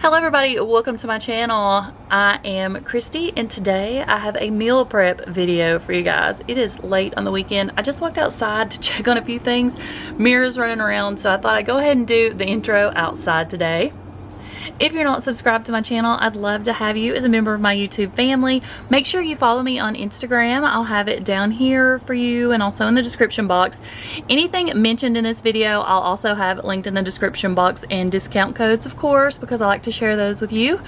Hello everybody, welcome to my channel. I am Kristi and today I have a meal prep video for you guys. It is late on the weekend. I just walked outside to check on a few things. Mira's running around, so I thought I'd go ahead and do the intro outside today. If you're not subscribed to my channel, I'd love to have you as a member of my YouTube family. Make sure you follow me on Instagram. I'll have it down here for you and also in the description box. Anything mentioned in this video, I'll also have linked in the description box, and discount codes, of course, because I like to share those with you.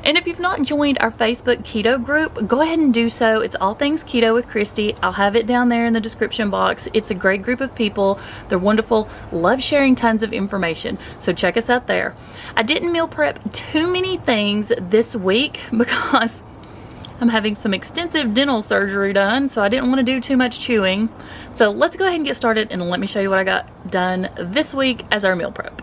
And if you've not joined our Facebook keto group, go ahead and do so. It's All Things Keto with Kristi. I'll have it down there in the description box. It's a great group of people. They're wonderful. Love sharing tons of information. So check us out there. I didn't meal prep too many things this week because I'm having some extensive dental surgery done, so I didn't want to do too much chewing. So let's go ahead and get started and let me show you what I got done this week as our meal prep.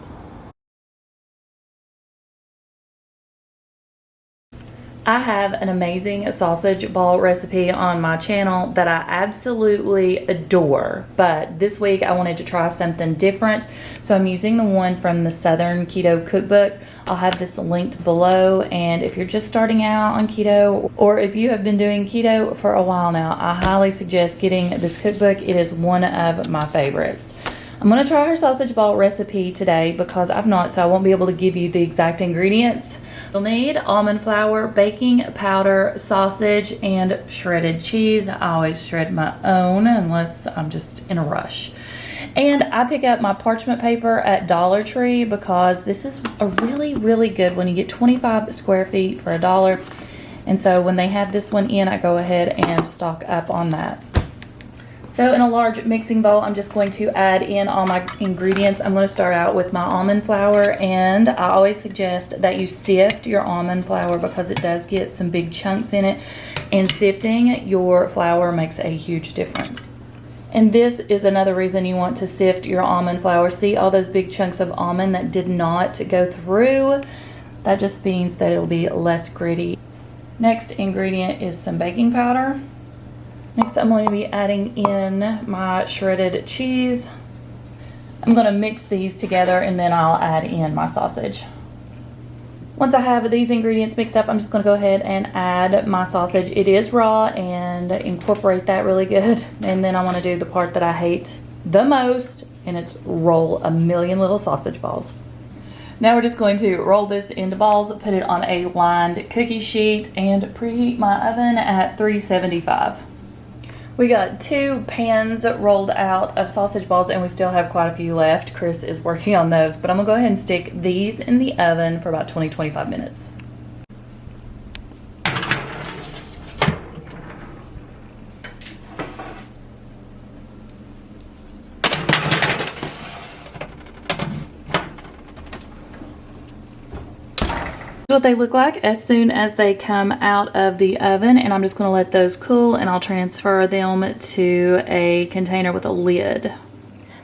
I have an amazing sausage ball recipe on my channel that I absolutely adore, but this week I wanted to try something different, so I'm using the one from the Southern Keto Cookbook. I'll have this linked below, and if you're just starting out on keto, or if you have been doing keto for a while now, I highly suggest getting this cookbook. It is one of my favorites. I'm going to try her sausage ball recipe today because I've not, so I won't be able to give you the exact ingredients. You'll need almond flour, baking powder, sausage, and shredded cheese. I always shred my own unless I'm just in a rush. And I pick up my parchment paper at Dollar Tree because this is a really good one. You get 25 square feet for $1. And so when they have this one in, I go ahead and stock up on that. So in a large mixing bowl, I'm just going to add in all my ingredients. I'm going to start out with my almond flour, and I always suggest that you sift your almond flour because it does get some big chunks in it, and sifting your flour makes a huge difference. And this is another reason you want to sift your almond flour. See all those big chunks of almond that did not go through? That just means that it'll be less gritty. Next ingredient is some baking powder. Next, I'm going to be adding in my shredded cheese. I'm going to mix these together and then I'll add in my sausage. Once I have these ingredients mixed up, I'm just going to go ahead and add my sausage. It is raw, and incorporate that really good. And then I want to do the part that I hate the most, and it's roll a million little sausage balls. Now we're just going to roll this into balls, put it on a lined cookie sheet, and preheat my oven at 375. We got 2 pans rolled out of sausage balls, and we still have quite a few left. Chris is working on those, but I'm gonna go ahead and stick these in the oven for about 20-25 minutes. What they look like as soon as they come out of the oven, and I'm just going to let those cool, and I'll transfer them to a container with a lid.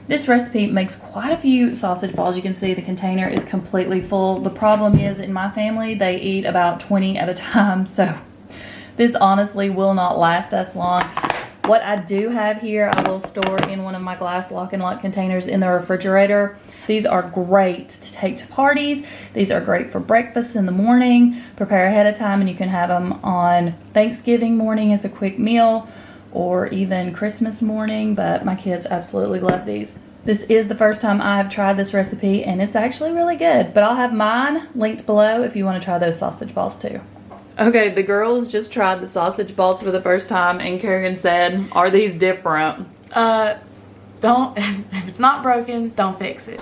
This recipe makes quite a few sausage balls. You can see the container is completely full. The problem is, in my family, they eat about 20 at a time, so this honestly will not last us long. What I do have here, I will store in one of my glass lock and lock containers in the refrigerator. These are great to take to parties. These are great for breakfast in the morning. Prepare ahead of time, and you can have them on Thanksgiving morning as a quick meal, or even Christmas morning, but my kids absolutely love these. This is the first time I have tried this recipe, and it's actually really good, but I'll have mine linked below if you want to try those sausage balls too. Okay, the girls just tried the sausage balls for the first time, and Karen said, "Are these different?" If it's not broken, don't fix it.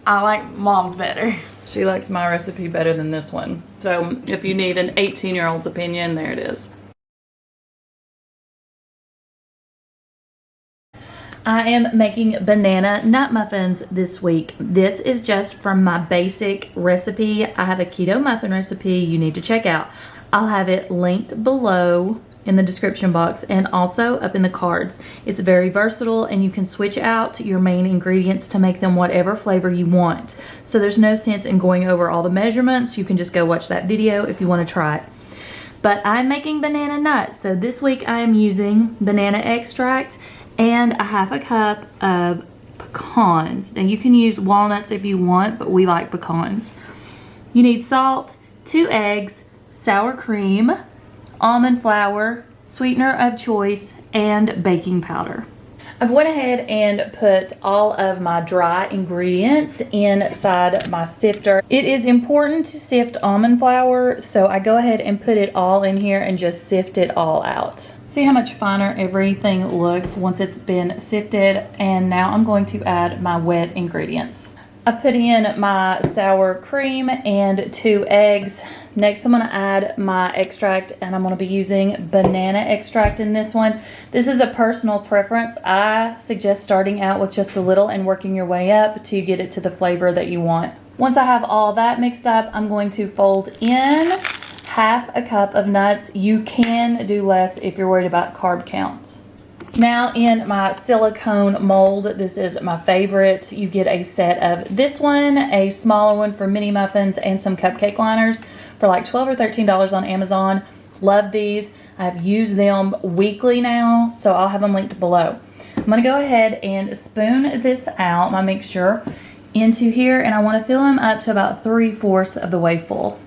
I like Mom's better. She likes my recipe better than this one. So if you need an 18-year-old's opinion, there it is. I am making banana nut muffins this week. This is just from my basic recipe. I have a keto muffin recipe you need to check out. I'll have it linked below in the description box and also up in the cards. It's very versatile, and you can switch out your main ingredients to make them whatever flavor you want. So there's no sense in going over all the measurements. You can just go watch that video if you want to try it. But I'm making banana nuts. So this week I am using banana extract and a half a cup of pecans. Now you can use walnuts if you want, but we like pecans. You need salt, 2 eggs, sour cream, almond flour, sweetener of choice, and baking powder. I've went ahead and put all of my dry ingredients inside my sifter. It is important to sift almond flour, so I go ahead and put it all in here and just sift it all out. See how much finer everything looks once it's been sifted, and now I'm going to add my wet ingredients. I put in my sour cream and 2 eggs. Next, I'm going to add my extract, and I'm going to be using banana extract in this one. This is a personal preference. I suggest starting out with just a little and working your way up to get it to the flavor that you want. Once I have all that mixed up, I'm going to fold in half a cup of nuts. You can do less if you're worried about carb counts. Now in my silicone mold, this is my favorite. You get a set of this one, a smaller one for mini muffins, and some cupcake liners for like $12 or $13 on Amazon. Love these. I've used them weekly now, so I'll have them linked below. I'm gonna go ahead and spoon this out, my mixture, into here, and I wanna fill them up to about 3/4 of the way full.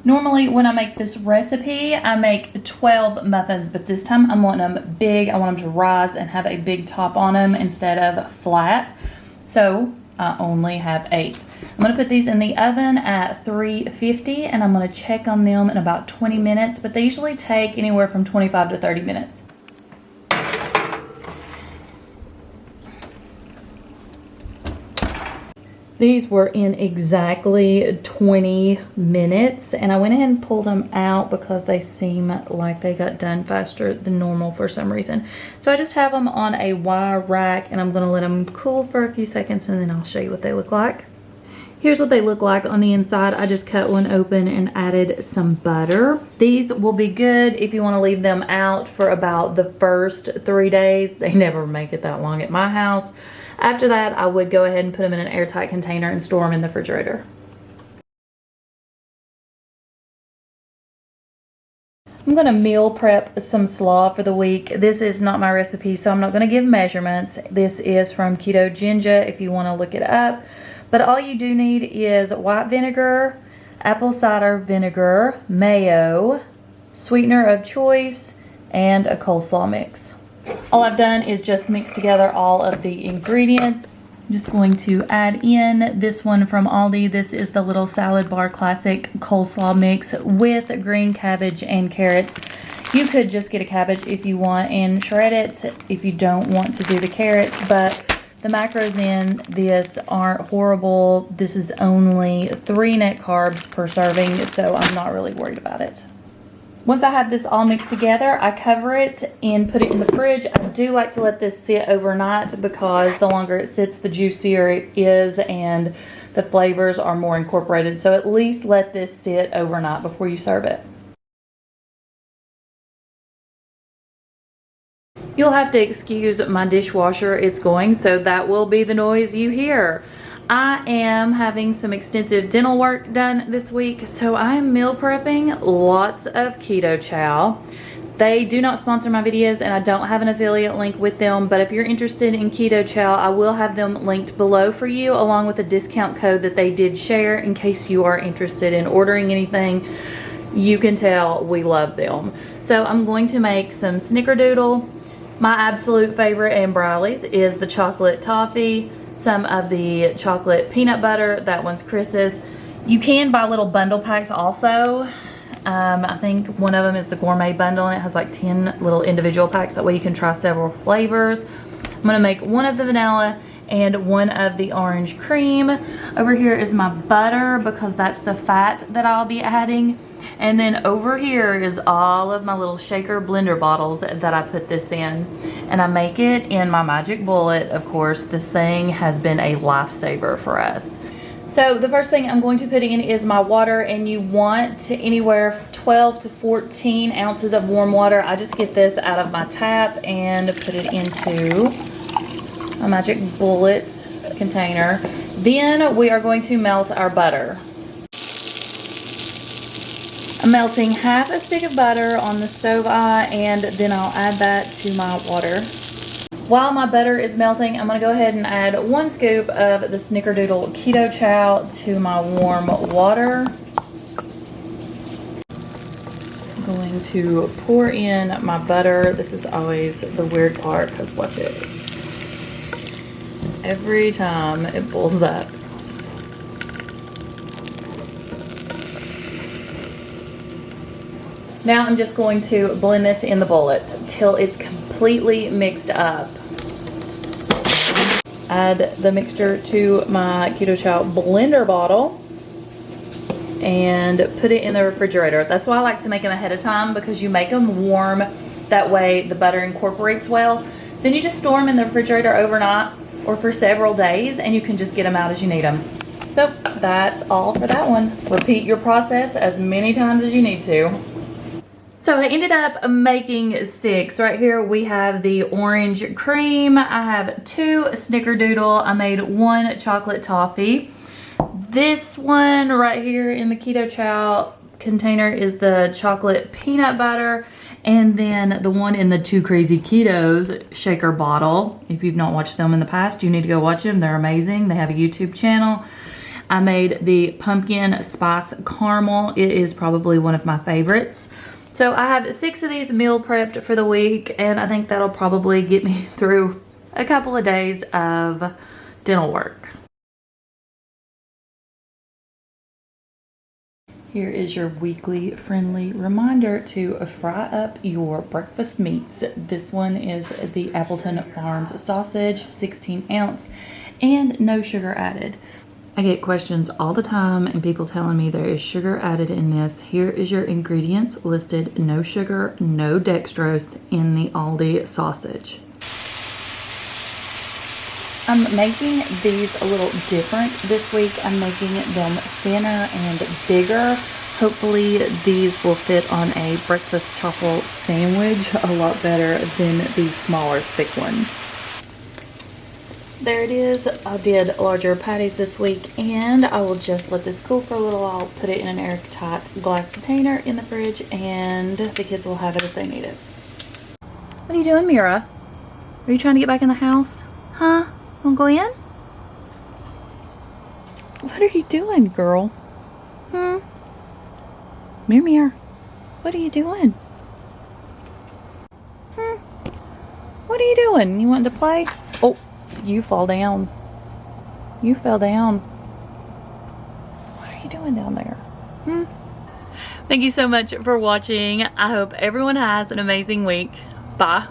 Normally, when I make this recipe, I make 12 muffins, but this time I'm wanting them big. I want them to rise and have a big top on them instead of flat. So I only have 8. I'm going to put these in the oven at 350, and I'm going to check on them in about 20 minutes, but they usually take anywhere from 25 to 30 minutes. These were in exactly 20 minutes, and I went ahead and pulled them out because they seem like they got done faster than normal for some reason. So I just have them on a wire rack, and I'm gonna let them cool for a few seconds, and then I'll show you what they look like. Here's what they look like on the inside. I just cut one open and added some butter. These will be good if you want to leave them out for about the first 3 days. They never make it that long at my house. After that, I would go ahead and put them in an airtight container and store them in the refrigerator. I'm gonna meal prep some slaw for the week. This is not my recipe, so I'm not gonna give measurements. This is from Keto Ginger if you wanna look it up. But all you do need is white vinegar, apple cider vinegar, mayo, sweetener of choice, and a coleslaw mix. All I've done is just mix together all of the ingredients. I'm just going to add in this one from Aldi. This is the little salad bar classic coleslaw mix with green cabbage and carrots. You could just get a cabbage if you want and shred it if you don't want to do the carrots, but the macros in this aren't horrible. This is only 3 net carbs per serving, so I'm not really worried about it. Once I have this all mixed together, I cover it and put it in the fridge. I do like to let this sit overnight because the longer it sits, the juicier it is and the flavors are more incorporated. So at least let this sit overnight before you serve it. You'll have to excuse my dishwasher, it's going, so that will be the noise you hear. I am having some extensive dental work done this week, so I am meal prepping lots of Keto Chow. They do not sponsor my videos, and I don't have an affiliate link with them, but if you're interested in Keto Chow, I will have them linked below for you, along with a discount code that they did share in case you are interested in ordering anything. You can tell we love them. So I'm going to make some snickerdoodle. My absolute favorite and Briley's is the chocolate toffee, some of the chocolate peanut butter, that one's Chris's. You can buy little bundle packs also. I think one of them is the gourmet bundle, and it has like 10 little individual packs. That way you can try several flavors. I'm gonna make one of the vanilla and one of the orange cream. Over here is my butter because that's the fat that I'll be adding. And then over here is all of my little shaker blender bottles that I put this in. And I make it in my magic bullet, of course. This thing has been a lifesaver for us. So the first thing I'm going to put in is my water, and you want anywhere 12 to 14 ounces of warm water. I just get this out of my tap and put it into a magic bullet container. Then we are going to melt our butter. I'm melting half a stick of butter on the stove eye, and then I'll add that to my water. While my butter is melting, I'm going to go ahead and add 1 scoop of the Snickerdoodle Keto Chow to my warm water. going to pour in my butter. This is always the weird part because watch it. Every time it pulls up. Now I'm just going to blend this in the bullet till it's completely mixed up. Add the mixture to my Keto Chow blender bottle and put it in the refrigerator. That's why I like to make them ahead of time, because you make them warm. That way the butter incorporates well. Then you just store them in the refrigerator overnight or for several days, and you can just get them out as you need them. So that's all for that one. Repeat your process as many times as you need to. So I ended up making 6. Right here we have the orange cream. I have 2 snickerdoodle. I made 1 chocolate toffee. This one right here in the Keto Chow container is the chocolate peanut butter. And then the one in the 2 Crazy Ketos shaker bottle. If you've not watched them in the past, you need to go watch them. They're amazing. They have a YouTube channel. I made the pumpkin spice caramel. It is probably one of my favorites. So I have 6 of these meal prepped for the week, and I think that'll probably get me through a couple of days of dental work. Here is your weekly friendly reminder to fry up your breakfast meats. This one is the Appleton Farms sausage, 16 ounce, and no sugar added. I get questions all the time and people telling me there is sugar added in this. Here is your ingredients listed. No sugar, no dextrose in the Aldi sausage. I'm making these a little different this week. I'm making them thinner and bigger. Hopefully these will fit on a breakfast truffle sandwich a lot better than the smaller thick ones. There it is. I did larger patties this week, and I will just let this cool for a little while, put it in an airtight glass container in the fridge, and the kids will have it if they need it. What are you doing, Mira? Are you trying to get back in the house? Huh? Wanna go in? What are you doing, girl? Mir, what are you doing? What are you doing? You wanting to play? Oh. You fall down. You fell down. What are you doing down there? Thank you so much for watching. I hope everyone has an amazing week. Bye.